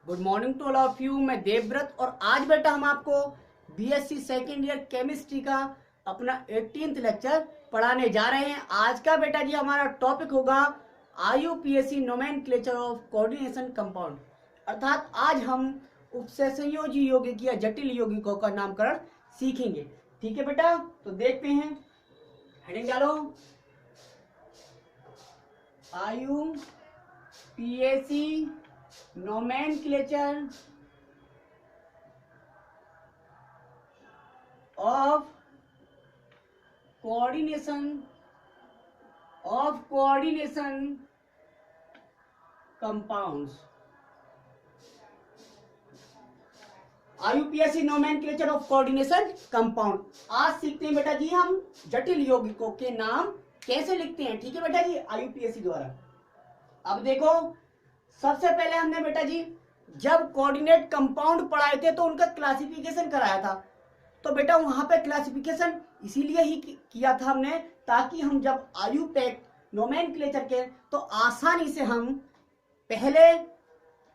Good morning to all of you. मैं देवव्रत और आज बेटा हम आपको बीएससी सेकेंड ईयर केमिस्ट्री का अपना 18th लेक्चर पढ़ाने जा रहे हैं। आज का बेटा जी हमारा टॉपिक होगा IUPAC nomenclature of coordination compound, अर्थात आज हम उपसंयोजी यौगिक या जटिल यौगिकों का नामकरण सीखेंगे। ठीक है बेटा, तो देखते हैं, हेडिंग डालो। IUPAC nomenclature of coordination compounds। IUPAC nomenclature of coordination compound. आज सीखते हैं बेटा जी हम जटिल यौगिकों के नाम कैसे लिखते हैं। ठीक है बेटा जी, आईयूपीएसी द्वारा। अब देखो, सबसे पहले हमने बेटा जी जब कोऑर्डिनेट कंपाउंड पढ़ाए थे तो उनका क्लासिफिकेशन कराया था। तो बेटा वहां पे क्लासिफिकेशन इसीलिए ही किया था हमने, ताकि हम जब आईयूपैक नोमेनक्लेचर के तो आसानी से हम पहले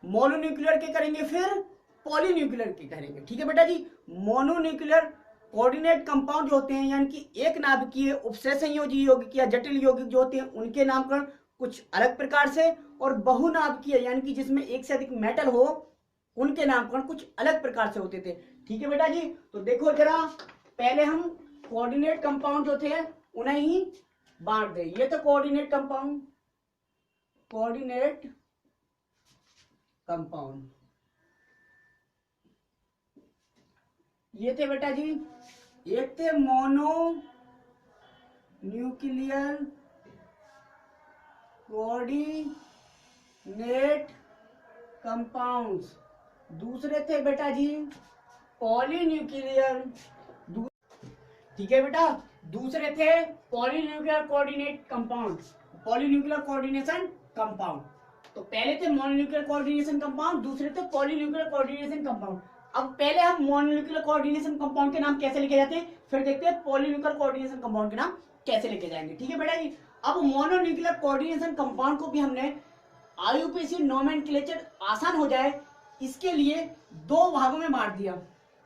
मोनोन्यूक्लियर के करेंगे, फिर पॉलीन्यूक्लियर के करेंगे। ठीक है बेटा जी, मोनोन्यूक्लियर कोऑर्डिनेट कंपाउंड जो होते हैं यानी कि एक नाभिकीय उपसंयोजी यौगिक या जटिल यौगिक जो होते हैं उनके नामकरण कुछ अलग प्रकार से, और बहुनाभिकीय यानी कि जिसमें एक से अधिक मेटल हो उनके नामकरण कुछ अलग प्रकार से होते थे। ठीक है बेटा जी, तो देखो जरा, पहले हम कोऑर्डिनेट कंपाउंड जो थे उन्हें ही बांट दे। ये तो कोऑर्डिनेट कंपाउंड, ये थे बेटा जी, एक थे मोनो न्यूक्लियर कोऑर्डिनेट कंपाउंड्स, दूसरे थे बेटा जी पॉलीन्यूक्लियर। ठीक है बेटा, दूसरे थे polynuclear coordinate compound, polynuclear coordination compound. तो पहले थे मोनोन्यूक्लियर कोऑर्डिनेशन कंपाउंड, दूसरे थे पॉलीन्यूक्लियर कोऑर्डिनेशन कंपाउंड। अब पहले हम मोनोन्यूक्लियर कोऑर्डिनेशन कंपाउंड के नाम कैसे लिखे जाते हैं, फिर देखते हैं पॉलीन्यूक्लियर कोऑर्डिनेशन कंपाउंड के नाम कैसे लिखे जाएंगे। ठीक है बेटा जी, अब मोनोन्यूक्लियर कोऑर्डिनेशन कंपाउंड को भी हमने आईयूपीएसी नोमेनक्लेचर आसान हो जाए इसके लिए दो भागों में बांट दिया।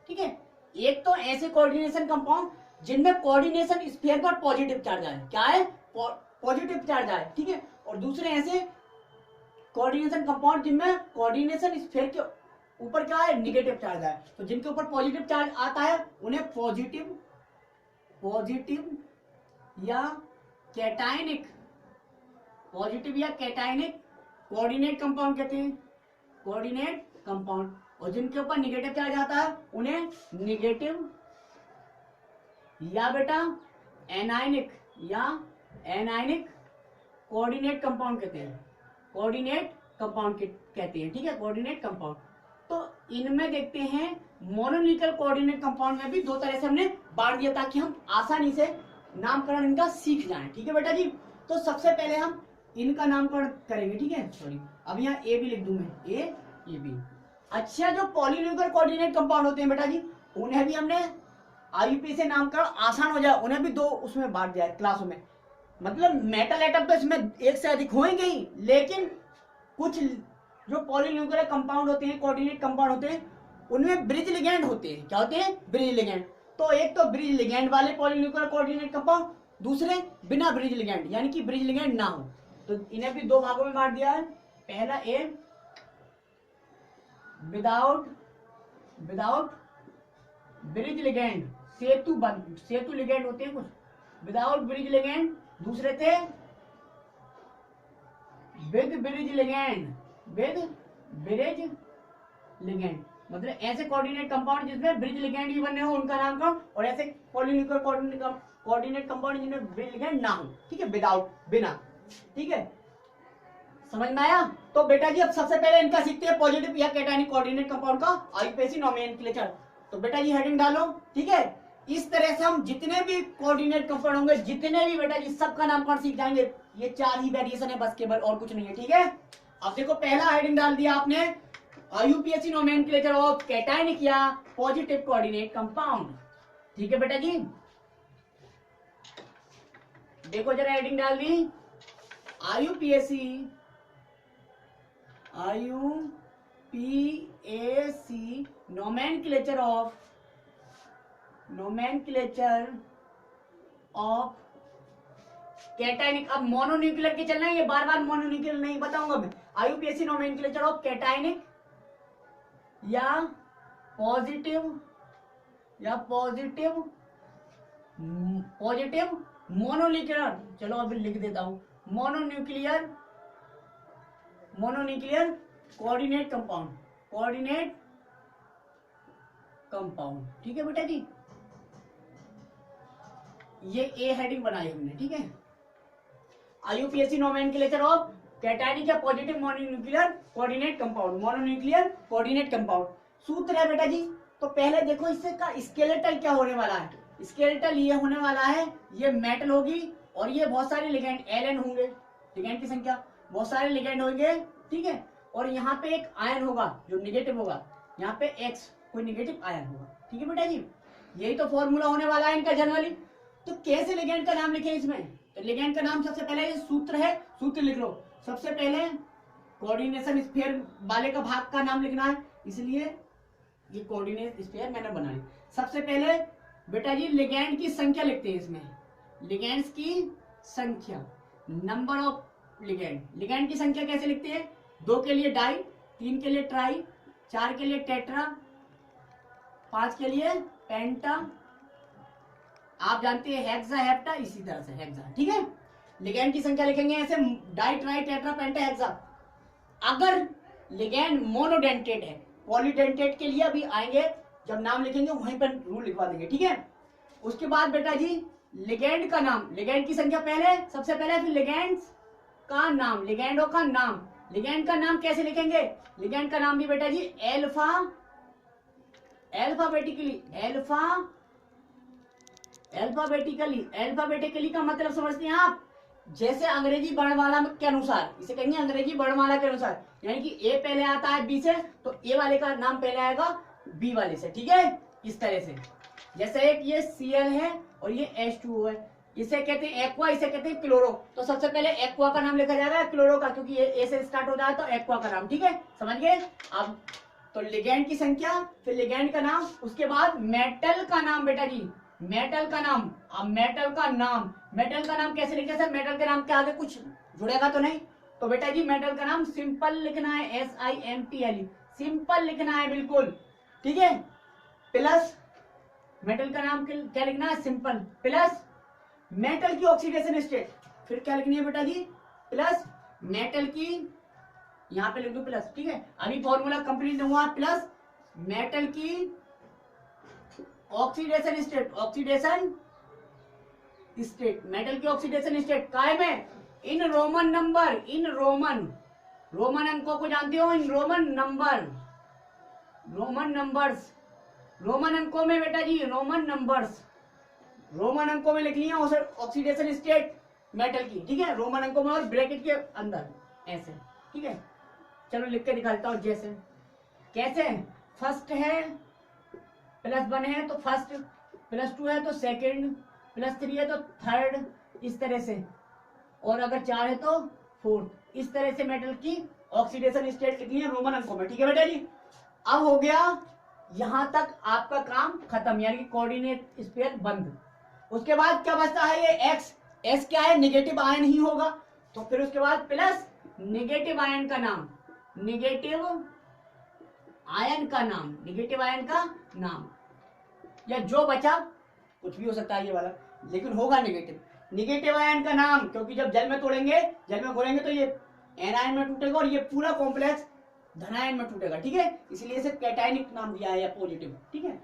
ठीक है, एक तो ऐसे कोऑर्डिनेशन कंपाउंड जिनमें कोऑर्डिनेशन स्फीयर पर पॉजिटिव चार्ज आए, क्या है, पॉजिटिव चार्ज आए। ठीक है, और दूसरे ऐसे कोऑर्डिनेशन कंपाउंड जिनमें कोऑर्डिनेशन स्फीयर के ऊपर क्या है, निगेटिव चार्ज आए। तो जिनके ऊपर पॉजिटिव चार्ज आता है उन्हें पॉजिटिव या कैटायनिक, पॉजिटिव या कैटायनिक कोऑर्डिनेट कंपाउंड कहते हैं, कोऑर्डिनेट कंपाउंड। और जिनके ऊपर निगेटिव चार्ज आता है उन्हें निगेटिव या बेटा एनायनिक कोऑर्डिनेट कंपाउंड कहते हैं, कोऑर्डिनेट कंपाउंड कहते हैं। ठीक है, कोऑर्डिनेट कंपाउंड। तो इनमें देखते हैं मोनोन्यूक्लियर कोऑर्डिनेट कंपाउंड में भी दो तरह से हमने बांट दिया ताकि हम आसानी से नामकरण इनका सीख जाएं। ठीक है बेटा जी, तो सबसे पहले हम इनका नामकरण करेंगे। ठीक है, सॉरी, अब यहाँ ए भी लिख दूं मैं, ए बी। अच्छा, जो पॉलीन्यूक्लियर कोऑर्डिनेट कंपाउंड होते हैं बेटा जी उन्हें भी हमने आईयूपी से नामकरण आसान हो जाए, उन्हें भी दो उसमें बांट दिया है क्लासों में। मतलब मेटल एटम तो इसमें एक से अधिक होंगे ही, लेकिन कुछ जो पॉलीन्यूक्लियर कंपाउंड होते हैं, कोऑर्डिनेट कंपाउंड होते हैं, उनमें ब्रिज लिगैंड होते हैं। क्या होते हैं, ब्रिज लिगैंड। तो एक तो ब्रिज लिगैंड वाले पॉलीन्यूक्लियर कोऑर्डिनेट कंपाउंड, दूसरे बिना ब्रिज लिगैंड यानी कि ब्रिज लिगैंड ना हो। तो इन्हें भी दो भागों में बांट दिया है। पहला ए विदाउट ब्रिज लिगैंड, सेतु लिगैंड होते हैं कुछ, विदाउट ब्रिज लिगैंड। दूसरे थे विद ब्रिज लिगैंड, मतलब ऐसे कोऑर्डिनेट कंपाउंड जिसमें ब्रिज लिगैंड भी बने हो उनका नाम का, और ऐसे पॉलीन्यूक्लियर कोऑर्डिनेट कंपाउंड जिनमें ब्रिज लिगैंड ना हो। ठीक है, विदाउट, बिना। ठीक है, समझ में आया। तो बेटा जी अब सबसे पहले इनका सीखते हैं पॉजिटिव या कैटायनिक कोऑर्डिनेट कंपाउंड का आईयूपीएसी नोमेनक्लेचर। तो बेटा जी हेडिंग डालो। ठीक है, इस तरह से हम जितने भी कोऑर्डिनेट कंपाउंड होंगे, जितने भी बेटा जी सबका नामकरण सीख जाएंगे। ये 4 ही वेरिएशन है बस, केवल, और कुछ नहीं है। ठीक है, अब देखो पहला हेडिंग डाल दिया आपने, आईयूपीएसी नोमेनक्लेचर ऑफ कैटायनिक या पॉजिटिव कोऑर्डिनेट कंपाउंड। ठीक है बेटा जी, देखो जरा हेडिंग डाल दी, IUPAC IUPAC nomenclature of cationic. अब मोनोन्यूक्लियर के चलना है, ये बार बार मोनोन्यूक्लियर नहीं बताऊंगा मैं। IUPAC नोमेनक्लेचर ऑफ कैटायनिक या पॉजिटिव मोनोन्यूक्लियर, चलो अभी लिख देता हूं, मोनोन्यूक्लियर कोऑर्डिनेट कंपाउंड। ठीक है बेटा जी, ये ए हेडिंग बनाई हमने। ठीक है, IUPAC नोमेनक्लेचर ऑफ कैटायनिक या पॉजिटिव मोनोन्यूक्लियर कोऑर्डिनेट कंपाउंड। सूत्र है बेटा जी, तो पहले देखो इससे का स्केलेटल क्या होने वाला है। स्केलेटल ये होने वाला है, ये मेटल होगी और ये बहुत सारे लिगेंड Ln होंगे, लिगेंड की संख्या, बहुत सारे लिगेंड होंगे। ठीक है, और यहाँ पे एक आयन होगा जो निगेटिव होगा, यहाँ पे X कोई निगेटिव आयन होगा। ठीक है बेटा जी, यही तो फॉर्मूला होने वाला है इनका जनरली। तो कैसे लिगेंड का नाम लिखे इसमें, तो लिगेंड का नाम सबसे पहले ये सूत्र है, सूत्र लिख लो। सबसे पहले कोऑर्डिनेशन स्फीयर वाले का भाग का नाम लिखना है, इसलिए ये कोऑर्डिनेट स्फीयर मैंने बनाई। सबसे पहले बेटा जी लिगेंड की संख्या लिखते हैं इसमें, लिगेंड्स की संख्या, नंबर ऑफ लिगेंड की संख्या कैसे लिखते हैं, 2 के लिए डाई, 3 के लिए ट्राई, 4 के लिए टेट्रा, 5 के लिए पेंटा, आप जानते हैं हेक्सा हेप्टा, इसी तरह से हेक्सा। ठीक है, लिगेंड की संख्या लिखेंगे ऐसे, डाई ट्राई टेट्रा पेंटा हेक्सा। अगर लिगेंड मोनोडेंटेट है, पॉलीडेंटेट के लिए अभी आएंगे, जब नाम लिखेंगे वहीं पर रूल लिखवा देंगे। ठीक है, उसके बाद बेटा जी लिगेंड का नाम, लिगेंड की संख्या पहले, सबसे पहले, फिर लिगेंड्स का नाम, लिगेंडों का नाम। लिगेंड का नाम कैसे लिखेंगे, लिगेंड का नाम भी बेटा जी अल्फाबेटिकली का मतलब समझते हैं आप, जैसे अंग्रेजी वर्णमाला के अनुसार, इसे कहेंगे अंग्रेजी वर्णमाला के अनुसार, यानी कि ए पहले आता है बी से, तो ए वाले का नाम पहले आएगा बी वाले से। ठीक है, इस तरह से, जैसे एक ये Cl है और ये H2O है, इसे कहते हैं एक्वा, इसे कहते हैं क्लोरो। तो सबसे पहले एक्वा का नाम लिखा जाएगा क्लोरो का, क्योंकि ये ए से स्टार्ट हो जाए तो एक्वा का नाम। ठीक है, समझ गए। अब तो लिगेंड की संख्या, फिर लिगेंड का नाम, उसके बाद मेटल का नाम बेटा जी, मेटल का नाम। अब मेटल का नाम कैसे लिखे सर, मेटल के नाम के आगे कुछ जुड़ेगा तो नहीं, तो बेटा जी मेटल का नाम सिंपल लिखना है, SIMPL, सिंपल लिखना है बिल्कुल। ठीक है, प्लस मेटल का नाम क्या लिखना है, सिंपल, प्लस मेटल की ऑक्सीडेशन स्टेट, फिर क्या लिखनी है बेटा जी, प्लस मेटल की, यहां पे लिख दो प्लस। ठीक है, अभी फॉर्मूला कंप्लीट नहीं हुआ, प्लस मेटल की ऑक्सीडेशन स्टेट, मेटल की ऑक्सीडेशन स्टेट कायम है in Roman number, in Roman अंकों को जानते हो, इन रोमन नंबर्स, रोमन अंकों में बेटा जी, रोमन अंकों में लिख लिया ऑक्सीडेशन स्टेट मेटल की। ठीक है, रोमन अंकों में और ब्रैकेट के अंदर ऐसे। ठीक है, चलो लिख के दिखा देता हूं, जैसे कैसे, फर्स्ट है +1 है तो फर्स्ट, +2 है तो सेकंड, +3 है तो थर्ड, इस तरह से, और अगर 4 है तो फोर्थ, इस तरह से मेटल की ऑक्सीडेशन स्टेट लिखनी है रोमन अंकों में। ठीक है बेटा जी, अब हो गया यहां तक आपका काम खत्म, यानी कि कोऑर्डिनेट स्फीयर बंद। उसके बाद क्या बचता है, ये एक्स क्या है, निगेटिव आयन ही होगा, तो फिर उसके बाद प्लस निगेटिव आयन का नाम, या जो बचा कुछ भी हो सकता है ये वाला, लेकिन होगा निगेटिव आयन का नाम, क्योंकि जब जल में घोलेंगे तो ये एनायन में टूटेगा और ये पूरा कॉम्प्लेक्स धनायन में टूटेगा। ठीक है, इसलिए इसे कैटायनिक नाम दिया है या पॉजिटिव। ठीक है,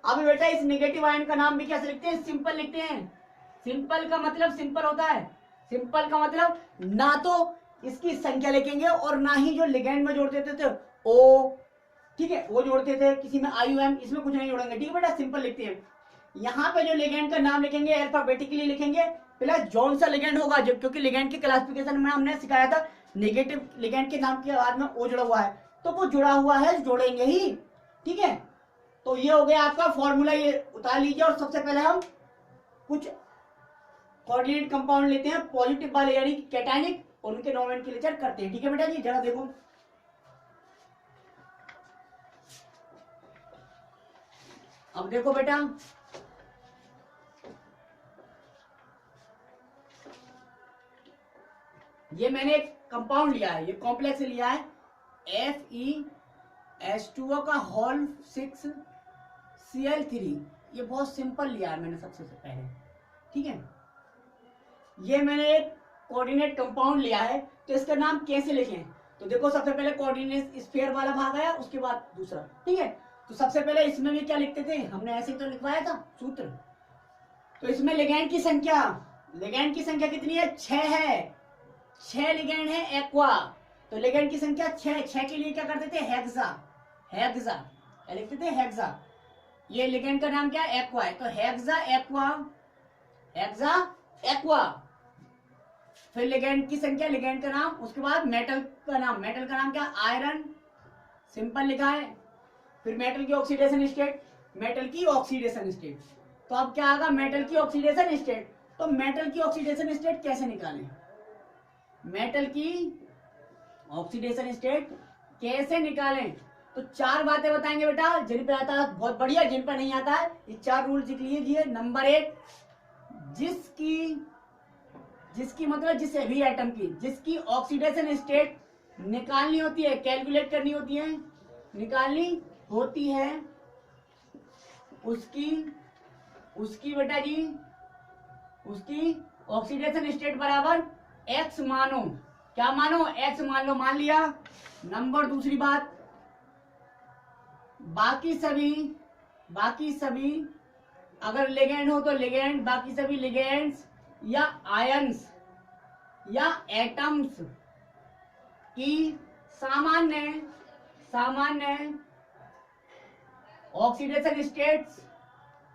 अब बेटा इस नेगेटिव आयन का नाम भी कैसे लिखते हैं, सिंपल लिखते हैं। सिंपल का मतलब सिंपल होता है, सिंपल का मतलब ना तो इसकी संख्या लिखेंगे और ना ही जो लिगेंड में जोड़ते थे ओ, ठीक है, वो जोड़ते थे, किसी में IUM, इसमें कुछ नहीं जोड़ेंगे। ठीक है बेटा, सिंपल लिखते हैं। यहाँ पे जो लिगेंड का नाम लिखेंगे अल्फाबेटिकली लिखेंगे, प्लस जौन सा लिगेंड होगा, जब क्योंकि लिगेंड की क्लासिफिकेशन में हमने सिखाया था नेगेटिव लिगेंड के नाम के बाद में ओ जुड़ा हुआ है, तो वो जुड़ा हुआ है जोड़ेंगे ही। ठीक है, तो ये हो गया आपका फॉर्मूला, ये उतार लीजिए। और सबसे पहले हम कुछ कोऑर्डिनेट कंपाउंड लेते हैं पॉजिटिव वाले, यानी कैटायनिक, और उनके नोमेनक्लेचर करते हैं। ठीक है बेटा जी, जरा देखो अब देखो बेटा, ये मैंने एक कंपाउंड लिया है, ये कॉम्प्लेक्स लिया है FeS2O का होल 6Cl3। ये बहुत सिंपल लिया है मैंने सबसे पहले, ठीक है। ये मैंने एक कोऑर्डिनेट कंपाउंड लिया है, तो इसका नाम कैसे लिखें? तो देखो सबसे पहले कोऑर्डिनेट स्फीयर वाला भाग आया, उसके बाद दूसरा, ठीक है। तो सबसे पहले इसमें भी क्या लिखते थे, हमने ऐसे ही तो लिखवाया था सूत्र। तो इसमें लिगैंड की संख्या कितनी है? 6 है, 6 लिगैंड है एक्वा। तो लिगैंड की संख्या 6 के लिए क्या करते थे? हेक्सा क्या लिखते थे? हेक्सा। ये लिगैंड का नाम क्या है? एक्वा है, तो हेक्सा एक्वा। फिर लिगैंड की संख्या, लिगैंड का नाम, उसके बाद मेटल का नाम क्या? आयरन, सिंपल लिखा है। फिर मेटल की ऑक्सीडेशन स्टेट, तो अब क्या आएगा? मेटल की ऑक्सीडेशन स्टेट। तो मेटल की ऑक्सीडेशन स्टेट कैसे निकालें? तो 4 बातें बताएंगे बेटा, जिन पे आता है बहुत बढ़िया, जिन पे नहीं आता है ये 4 रूल लिख लीजिए। नंबर 1, जिसकी मतलब जिस भी एटम की जिसकी ऑक्सीडेशन स्टेट निकालनी होती है, कैलकुलेट करनी होती है, निकालनी होती है, उसकी बेटा जी, उसकी ऑक्सीडेशन स्टेट बराबर X मानो। क्या मानो? X मान लो, मान लिया। नंबर दूसरी बात, बाकी सभी अगर लिगेंड हो तो लिगेंड, बाकी सभी लिगेंड्स या आयंस या एटम्स की सामान्य ऑक्सीडेशन स्टेट्स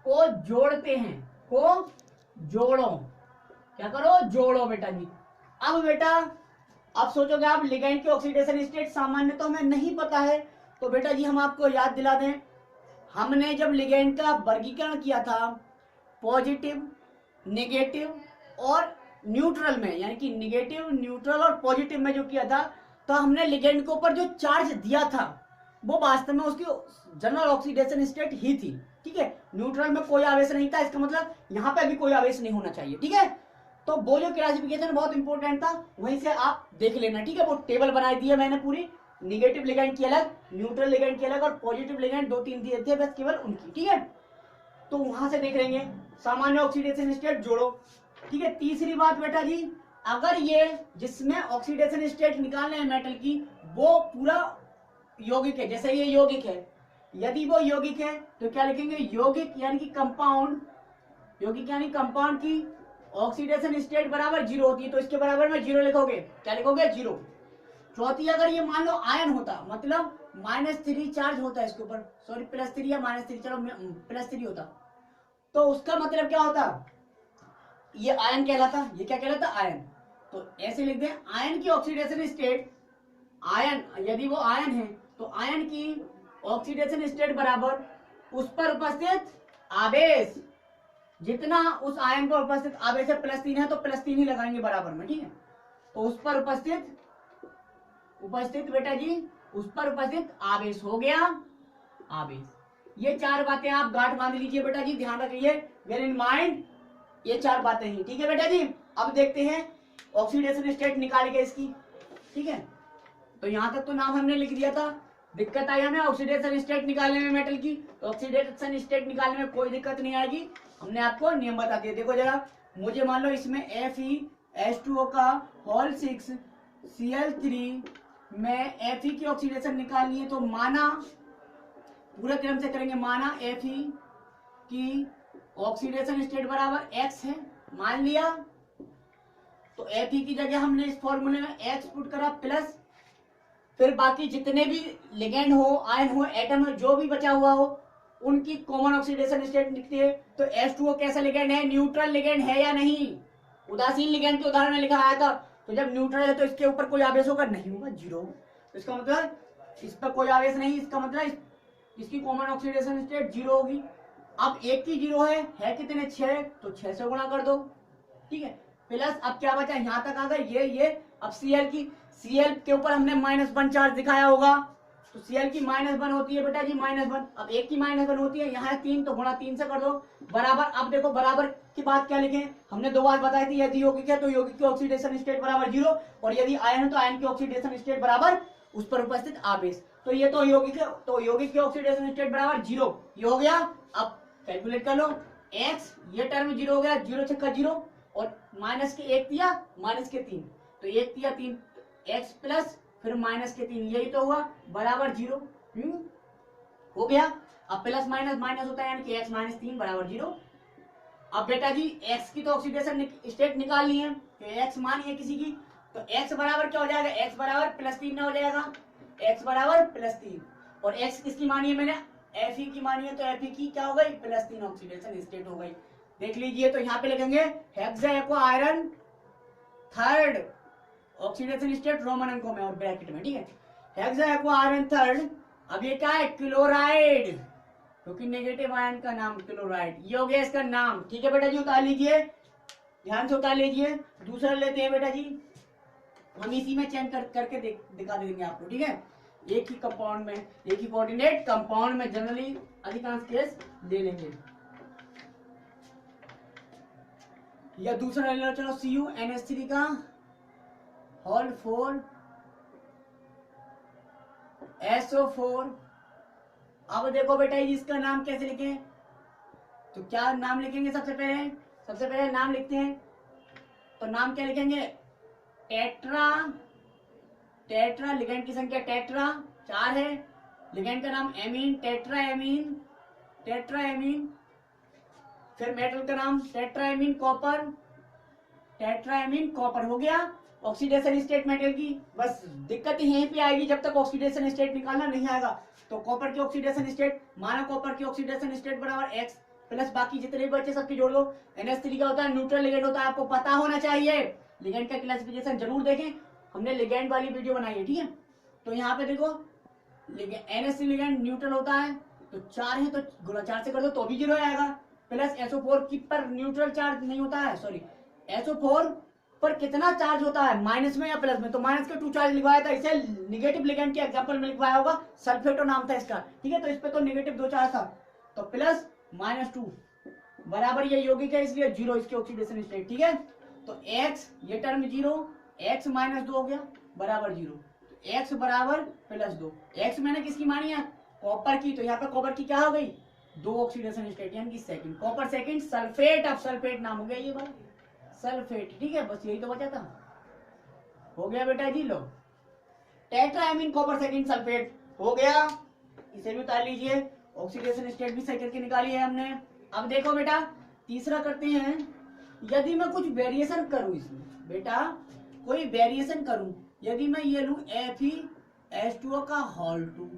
को जोड़ते हैं, जोड़ो। क्या करो? जोड़ो बेटा जी। अब सोचोगे आप लिगैंड की ऑक्सीडेशन स्टेट सामान्य तो हमें नहीं पता है, तो बेटा जी हम आपको याद दिला दें, हमने जब लिगैंड का वर्गीकरण किया था पॉजिटिव, नेगेटिव और न्यूट्रल में, यानी कि नेगेटिव, न्यूट्रल और पॉजिटिव में जो किया था, तो हमने लिगैंड के ऊपर जो चार्ज दिया था वो वास्तव में उसकी जनरल ऑक्सीडेशन स्टेट ही थी, ठीक है। न्यूट्रल में कोई आवेश नहीं था, इसका मतलब यहाँ पे भी कोई आवेश नहीं होना चाहिए, ठीक है। तो वो जो क्लासिफिकेशन बहुत इंपॉर्टेंट था, वहीं से आप देख लेना, ठीक है। वो टेबल बनाई दी है मैंने पूरी, निगेटिव लिगैंड की अलग, न्यूट्रल लिगैंड की अलग और पॉजिटिव लिगैंड 2-3 दिए थे बस केवल उनकी, ठीक है। तो वहां से देख लेंगे। सामान्य ऑक्सीडेशन स्टेट जोड़ो, ठीक है। तीसरी बात बेटा जी, अगर ये जिसमें ऑक्सीडेशन स्टेट निकालने हैं मेटल की, वो पूरा यौगिक है, जैसे ये यौगिक है, यदि वो यौगिक है तो क्या लिखेंगे? यौगिक यानी कि कंपाउंड, की ऑक्सीडेशन स्टेट बराबर 0 होती है, तो इसके बराबर में 0 लिखोगे। क्या लिखोगे? 0। चौथी, अगर ये मान लो आयन होता, मतलब -3 चार्ज होता है इसके ऊपर, सॉरी +3 या -3, चलो +3 होता, तो उसका मतलब क्या होता? ये आयन कहलाता। ये क्या कहलाता? आयन। तो ऐसे लिख दें, आयन की ऑक्सीडेशन स्टेट, आयन यदि वो आयन है तो आयन की ऑक्सीडेशन स्टेट बराबर उस पर उपस्थित आवेश, जितना उस आयन पर उपस्थित आवेश है +3 है तो +3 ही लगाएंगे बराबर में, ठीक है। तो उस पर उपस्थित बेटा जी, उस पर उपस्थित आवेश हो गया आवेश। ये 4 बातें आप गांठ बांध लीजिए बेटा जी, ध्यान रखिए, वेयर इन माइंड, ये 4 बातें ही, ठीक है बेटा जी। अब देखते हैं ऑक्सीडेशन स्टेट निकाल के इसकी, ठीक है। तो यहां तक तो नाम हमने लिख दिया था। दिक्कत आई हमें ऑक्सीडेशन स्टेट निकालने में मेटल की, तो ऑक्सीडेशन स्टेट निकालने में कोई दिक्कत नहीं आएगी, हमने आपको नियम बता दिया। देखो जरा, मुझे मान लो इसमें FeS2O का होल 6Cl3 में Fe की ऑक्सीडेशन निकालनी है, तो माना, पूरे क्रम से करेंगे, माना Fe की ऑक्सीडेशन स्टेट बराबर X है, मान लिया। तो Fe की जगह हमने इस फॉर्मूले में X पुट करा प्लस, फिर बाकी जितने भी लिगेंड हो, आयन हो, एटम हो, जो भी बचा हुआ हो, उनकी कॉमन ऑक्सीडेशन स्टेट लिखते हैं। तो H2O कैसा लिगेंड है? न्यूट्रल लिगेंड है या नहीं? उदासीन लिगेंड के उदाहरण में लिखा आया था, तो जब न्यूट्रल है तो इसके ऊपर कोई आवेश होगा? नहीं होगा, 0। तो इसका मतलब इस पर कोई आवेश नहीं, इसका मतलब इसकी कॉमन ऑक्सीडेशन स्टेट 0 होगी। अब एक की 0 है कितने? 6, तो 6 से गुणा कर दो, ठीक है। प्लस अब क्या बचा? यहां तक आ गए ये। अब Cl के ऊपर हमने -1 चार्ज दिखाया होगा, तो Cl की -1 होती है बेटा जी -1। अब एक की -1 होती है, यहाँ 3 तो गुणा 3 से कर दो बराबर। अब देखो बराबर की बात क्या लिखें, हमने 2 बार बताई थी, यदि यौगिक है तो यौगिक की ऑक्सीडेशन स्टेट बराबर 0, और यदि आयन है तो आयन की ऑक्सीडेशन स्टेट बराबर उस पर उपस्थित आवेश। तो ये तो यौगिक है, तो यौगिक की ऑक्सीडेशन स्टेट बराबर 0, ये हो गया। अब कैलकुलेट कर लो, x ये टर्म 0 हो गया, 0 छक्का 0, और माइनस के 1 दिया माइनस के 3, तो 1 दिया 3, x प्लस फिर माइनस के 3, यही तो हुआ बराबर 0। हो गया। अब प्लस माइनस माइनस होता है यानी कि x माइनस 3 बराबर 0। अब बेटा जी x की तो ऑक्सीडेशन स्टेट निकालनी है, तो x मानिए किसी की, तो x बराबर क्या हो जाएगा, x बराबर +3 ना हो जाएगा, x बराबर +3, और x किसकी मानी है मैंने, Fe की मानी है, तो Fe की क्या हो गई, +3 ऑक्सीडेशन स्टेट हो गई। देख लीजिए, तो यहाँ पे लिखेंगे hexa aqua iron third oxidation state Roman अंकों में और ब्रैकेट में, ठीक है, हेक्सा एक्वा आयरन थर्ड। अब ये क्या है, क्लोराइड, क्योंकि नेगेटिव आयन का नाम क्लोराइड, ये हो गया इसका नाम। ठीक है बेटा जी, उतार लीजिए, ध्यान से उतार लीजिए। दूसरा लेते हैं बेटा जी, हम इसी में चेंज करके दिखा देंगे आपको, ठीक है। एक ही कंपाउंड में, एक ही कोऑर्डिनेट कंपाउंड में जनरली अधिकांश केस ले लेंगे। या दूसरा ले लो, चलो CuNH3 का होल 4 SO4। अब देखो बेटा इसका नाम कैसे लिखें, तो क्या नाम लिखेंगे, सबसे पहले नाम लिखते हैं, तो नाम क्या लिखेंगे, टेट्रा लिगेंड की संख्या टेट्रा 4 है, लिगेंड का नाम एमीन, टेट्रा एमीन, फिर मेटल का नाम टेट्रा एमीन कॉपर, हो गया ऑक्सीडेशन स्टेट मेटल की। बस दिक्कत ही यहीं पे आएगी, जब तक ऑक्सीडेशन स्टेट निकालना नहीं आएगा। तो कॉपर की ऑक्सीडेशन स्टेट, माना कॉपर की ऑक्सीडेशन स्टेट बराबर x प्लस बाकी जितने भी बचे सबकी जोड़ लो। NH3 का होता है न्यूट्रल लिगेंड होता है, आपको पता होना चाहिए। लिगेंड का क्लासिफिकेशन जरूर देखें, हमने लिगेंड वाली वीडियो बनाई है, ठीक है। तो यहाँ पे देखो NH3 लिगेंड न्यूट्रल होता है, तो 4 है तो गुणा 4 से कर दो तो भी 0 आएगा। प्लस SO4 की पर न्यूट्रल चार्ज नहीं होता है, सॉरी SO4 पर कितना चार्ज होता है, माइनस में या प्लस में, तो माइनस के 2 चार्ज लिखवाया था, इसे निगेटिव लिगेंड के एग्जांपल में लिखवाया होगा, सल्फेटो नाम था इसका, ठीक है। तो इस पे तो निगेटिव 2 चार्ज था, तो प्लस -2 बराबर ये यौगिक है, इसलिए 0 इसकी ऑक्सीडेशन स्टेट, ठीक है। तो x ये टर्म 0, x -2 हो गया बराबर 0, तो x बराबर +2। x मैंने किसकी मानी है, कॉपर की, तो यहाँ पे कॉपर की क्या हो गई, 2 ऑक्सीडेशन स्टेट यानी कि सेकंड, कॉपर सेकंड सल्फेट। अब सल्फेट नाम हो गया ये वाला सल्फेट, ठीक है। बस यही तो बचा था, हो गया बेटा जी। लो टेट्राएमीन कॉपर सेकंड सल्फेट हो गया, इसे भी उतार लीजिए, ऑक्सीडेशन स्टेट भी सही करके निकाली है हमने। अब देखो बेटा तीसरा करते हैं, यदि मैं कुछ वेरिएशन करूं इसमें, बेटा कोई वेरिएशन करूं, यदि मैं ये लूं FeH2O का होल 2,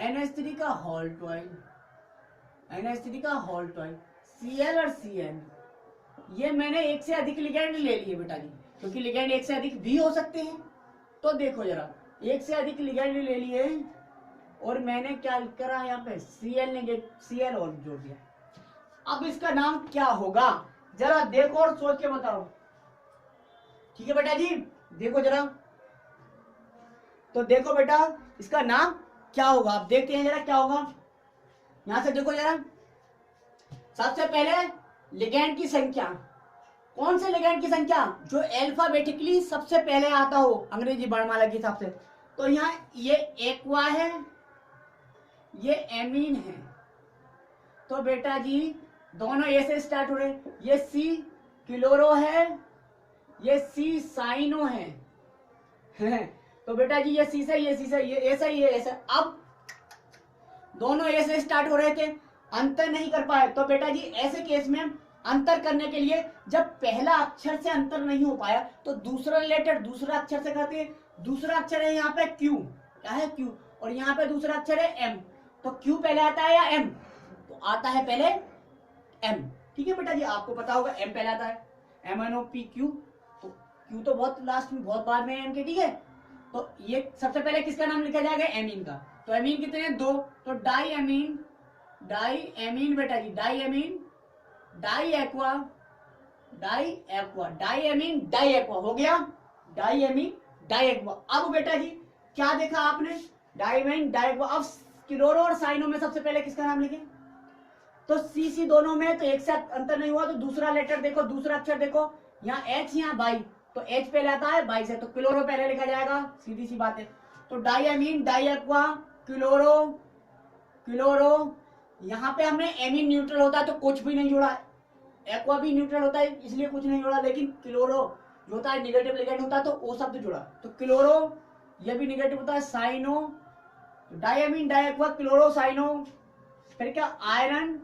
NH3 का होल 12, Cl और Cn, ये मैंने एक से अधिक लिगेंड ले लिए बेटा जी, क्योंकि लिगेंड एक से अधिक भी हो सकते हैं। तो देखो जरा, एक से अधिक लिगेंड ले लिए और मैंने क्या करा, यहाँ पे Cl और जोड़ दिया। अब इसका नाम क्या होगा, जरा देखो और सोच के बताओ, ठीक है बेटा जी। देखो जरा, तो देखो बेटा इसका नाम क्या होगा, आप देखते हैं जरा क्या होगा। यहां से देखो जरा, सबसे पहले लिगेंड की संख्या, कौन से लिगेंड की संख्या, जो अल्फाबेटिकली सबसे पहले आता हो अंग्रेजी वर्णमाला के हिसाब से। तो यहाँ ये एक्वा है, ये एमीन है, तो बेटा जी दोनों ए से स्टार्ट हो रहे, ये सी क्लोरो है, ये सी साइनो है तो बेटा जी ये सी से, ये सी से, ये ऐसा ही है ऐसा। अब दोनों ए से स्टार्ट हो रहे थे, अंतर नहीं कर पाए, तो बेटा जी ऐसे केस में अंतर करने के लिए जब पहला अक्षर से अंतर नहीं हो पाया तो दूसरा रिलेटेड दूसरा अक्षर से करते हैं। दूसरा अक्षर है यहाँ पे क्यू, क्या है क्यू, और यहाँ पे दूसरा अक्षर है एम, तो क्यू पहले आता है या एम, तो आता है पहले एम, ठीक है बेटा जी। आपको पता होगा एम पहले आता है, MnOPQ, तो क्यू तो बहुत लास्ट में, बहुत बाद में एम के, ठीक है। तो ये सबसे पहले किसका नाम लिखा जाएगा, एमीन का। तो एमीन कितने हैं, 2, तो डाई एमीन बेटा जी, डाई एक्वा हो गया, डाई एमीन डाई एक्वा। अब बेटा जी क्या देखा आपने, डाइमीन डाइक्वा। अब क्लोरो और साइनो में सबसे पहले किसका नाम लिखें? तो सी दोनों में तो एक साथ अंतर नहीं हुआ, तो दूसरा लेटर देखो, दूसरा अक्षर देखो, यहाँ एच यहाँ बाई, तो एच पहले आता है बाई से, तो क्लोरो पहले लिखा जाएगा, सीधी सी बात है। तो डाइमीन डाइक्वा क्लोरो क्लोरो, यहाँ पे हमने एमीन न्यूट्रल होता है तो कुछ भी नहीं जोड़ा, एक्वा भी न्यूट्रल होता है इसलिए कुछ नहीं जोड़ा, लेकिन क्लोरो जो होता है निगेटिव लिगेंड होता है तो वो शब्द जोड़ा, तो क्लोरो ये भी निगेटिव होता है, cyano diamine diaqua chloro cyano. फिर क्या? आयरन।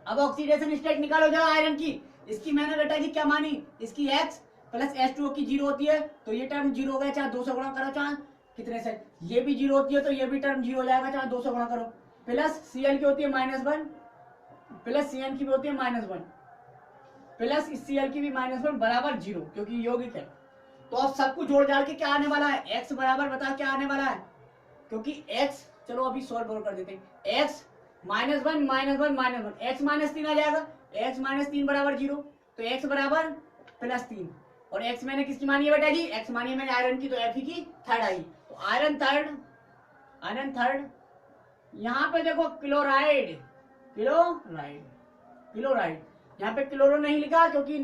अब ऑक्सीडेशन स्टेट निकालो जरा आयरन की, इसकी मैंने बेटा जी क्या मानी, इसकी X प्लस H2O की जीरो होती है, तो ये टर्म जीरो हो गया, चाहे 200 गुणा करो चाहे कितने से, ये भी जीरो होती है तो ये भी टर्म जीरो हो जाएगा, चाहे 200 गुणा करो। प्लस Cl की होती है -1, प्लस Cn की भी होती है -1, प्लस Cl की भी -1 बराबर जीरो, क्योंकि यौगिक है। तो अब सब कुछ जोड़ जाड़ के क्या आने वाला है? X बराबर बता क्या आने वाला है, क्योंकि X, चलो अभी सॉल्व कर देते हैं, X -1 -1 X -3 आ जाएगा, X -3 बराबर जीरो, तो X बराबर +3, और X मैंने किसकी मानी है बेटा जी? X मानी है मैंने आयरन की, तो Fe की थर्ड आई, तो आयरन थर्ड। यहाँ पे देखो क्लोराइड क्लोराइड, यहाँ पे क्लोरो नहीं लिखा क्योंकि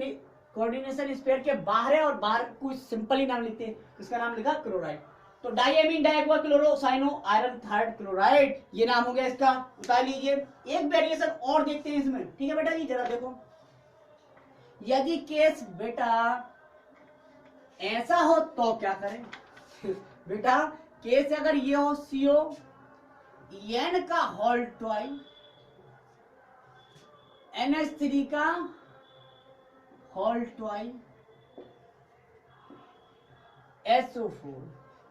कोऑर्डिनेशन स्फीयर के बाहर है, और बाहर कुछ सिंपल ही नाम लिखते हैं, इसका नाम लिखा क्लोराइड। तो diamine diaqua chloro cyano iron third chloride, ये नाम हो गया इसका, उतार लीजिए। एक वेरिएशन और देखते हैं इसमें, ठीक है बेटा जी, जरा देखो, यदि केस बेटा ऐसा हो तो क्या करें? बेटा केस अगर ये हो CO N का होल ट्वाइस NH3 का होल ट्वाइस SO4,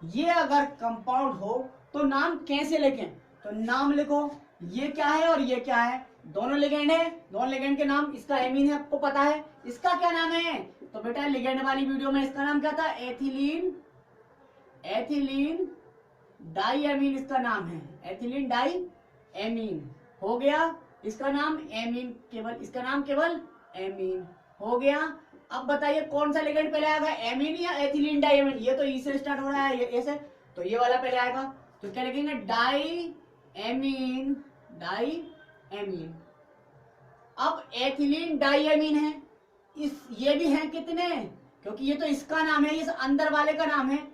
ये अगर कंपाउंड हो तो नाम कैसे लिखें? तो नाम लिखो, ये क्या है और ये क्या है, दोनों लिगेंड है, दोनों लिगेंड के नाम, इसका एमीन है आपको पता है, इसका क्या नाम है? तो बेटा लिगेंड वाली वीडियो में इसका नाम क्या था? एथिलीन डाइएमीन इसका नाम है, एथिलीन डाइएमीन हो गया, इसका नाम एमीन, केवल इसका नाम केवल एमीन हो गया। अब बताइए कौन सा लिगेंड पहले आएगा, एमीन या एथिलीन डाइएमीन? ये तो ई से स्टार्ट हो रहा है, ये से, तो ये वाला पहले आएगा, तो क्या लिखेंगे? डाइएमीन। अब एथिलीन डाइएमीन है, ये भी है कितने? क्योंकि ये तो इसका नाम है, इस अंदर वाले का नाम है,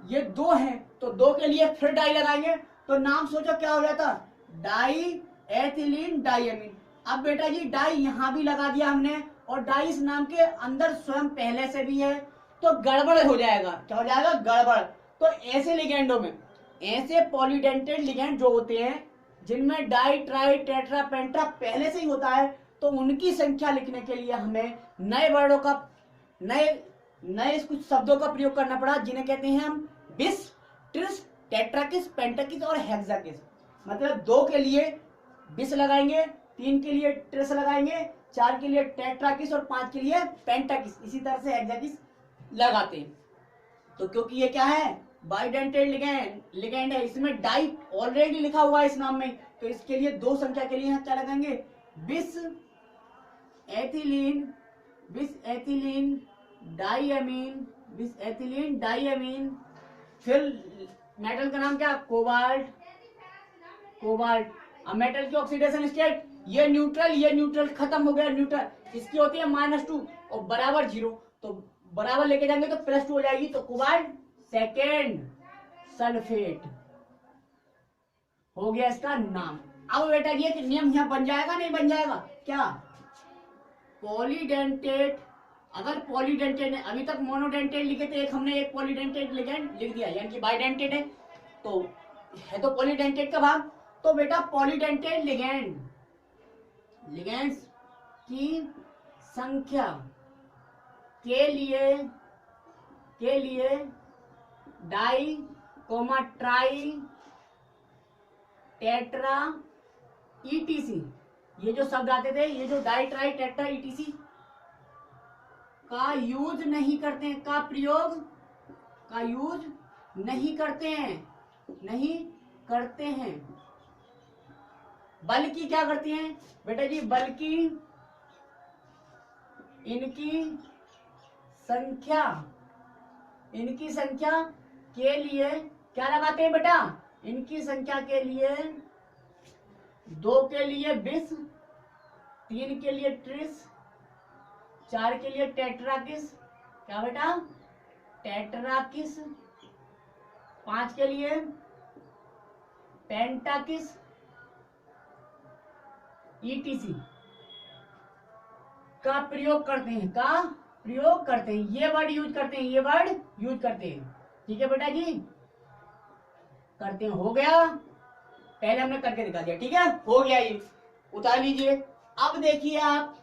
ये दो है, तो दो के लिए फिर डाई लगाएंगे, तो नाम सोचो क्या हो जाता? Di ethylene diamine. अब बेटा जी डाई यहां भी लगा दिया हमने, और डाई इस नाम के अंदर स्वयं पहले से भी है, तो गड़बड़ हो जाएगा, क्या हो जाएगा? गड़बड़। तो ऐसे लिगेंडों में, ऐसे पॉलीडेंटेड लिगेंड जो होते हैं जिनमें डाई ट्राई टेट्रा पेंट्रा पहले से ही होता है, तो उनकी संख्या लिखने के लिए हमें नए वर्डों का, नए कुछ शब्दों का प्रयोग करना पड़ा, जिन्हें कहते हैं हम बिस, ट्रिस, टेट्राकिस, पेंटाकिस और हेक्साकिस। मतलब 2 के लिए बिस लगाएंगे, 3 के लिए ट्रिस लगाएंगे, 4 के लिए टेट्राकिस और 5 के लिए पेंटाकिस, इसी तरह से हेक्साकिस लगाते हैं। तो क्योंकि ये क्या है? बाइडेंटेड लिगेंड है, इसमें डाई ऑलरेडी लिखा हुआ है इस नाम में, तो इसके लिए 2 संख्या के लिए यहाँ क्या लगाएंगे? बिस एथिलीन डाइएमीन। फिर मेटल का नाम क्या? कोबाल्ट। अब मेटल की ऑक्सीडेशन स्टेट, ये न्यूट्रल खत्म हो गया, न्यूट्रल, इसकी होती है -2 और बराबर 0, तो बराबर लेके जाएंगे तो +2 हो जाएगी, तो कोबाल्ट सेकेंड सल्फेट हो गया इसका नाम। अब बेटा ये नियम यहाँ बन जाएगा नहीं बन जाएगा? क्या पॉलीडेंटेट, अगर पॉलीडेंटेट है, अभी तक मोनोडेंटेट लिखे थे, एक हमने एक पॉलीडेंटेट लिगेंड लिख दिया, यानी कि बाइडेंटेट है, तो है तो पॉलीडेंटेट का भाग, तो बेटा पॉलीडेंटेट लिगेंड्स की संख्या के लिए di comma tri tetra ETC, ये जो शब्द आते थे, ये जो डाई ट्राई टेट्रा ETC का यूज नहीं करते हैं, का यूज नहीं करते हैं, बल्कि क्या करते हैं बेटा जी? बल्कि इनकी संख्या के लिए क्या लगाते हैं बेटा? इनकी संख्या के लिए 2 के लिए 20, 3 के लिए 30, 4 के लिए टेट्राकिस, क्या बेटा टेट्राकिस, 5 के लिए पेंटाकिस, ईटीसी का प्रयोग करते हैं, ये वर्ड यूज करते हैं, ठीक है बेटा जी, करते हैं। हो गया, पहले हमने करके दिखा दिया, ठीक है, हो गया, ये उतार लीजिए। अब देखिए आप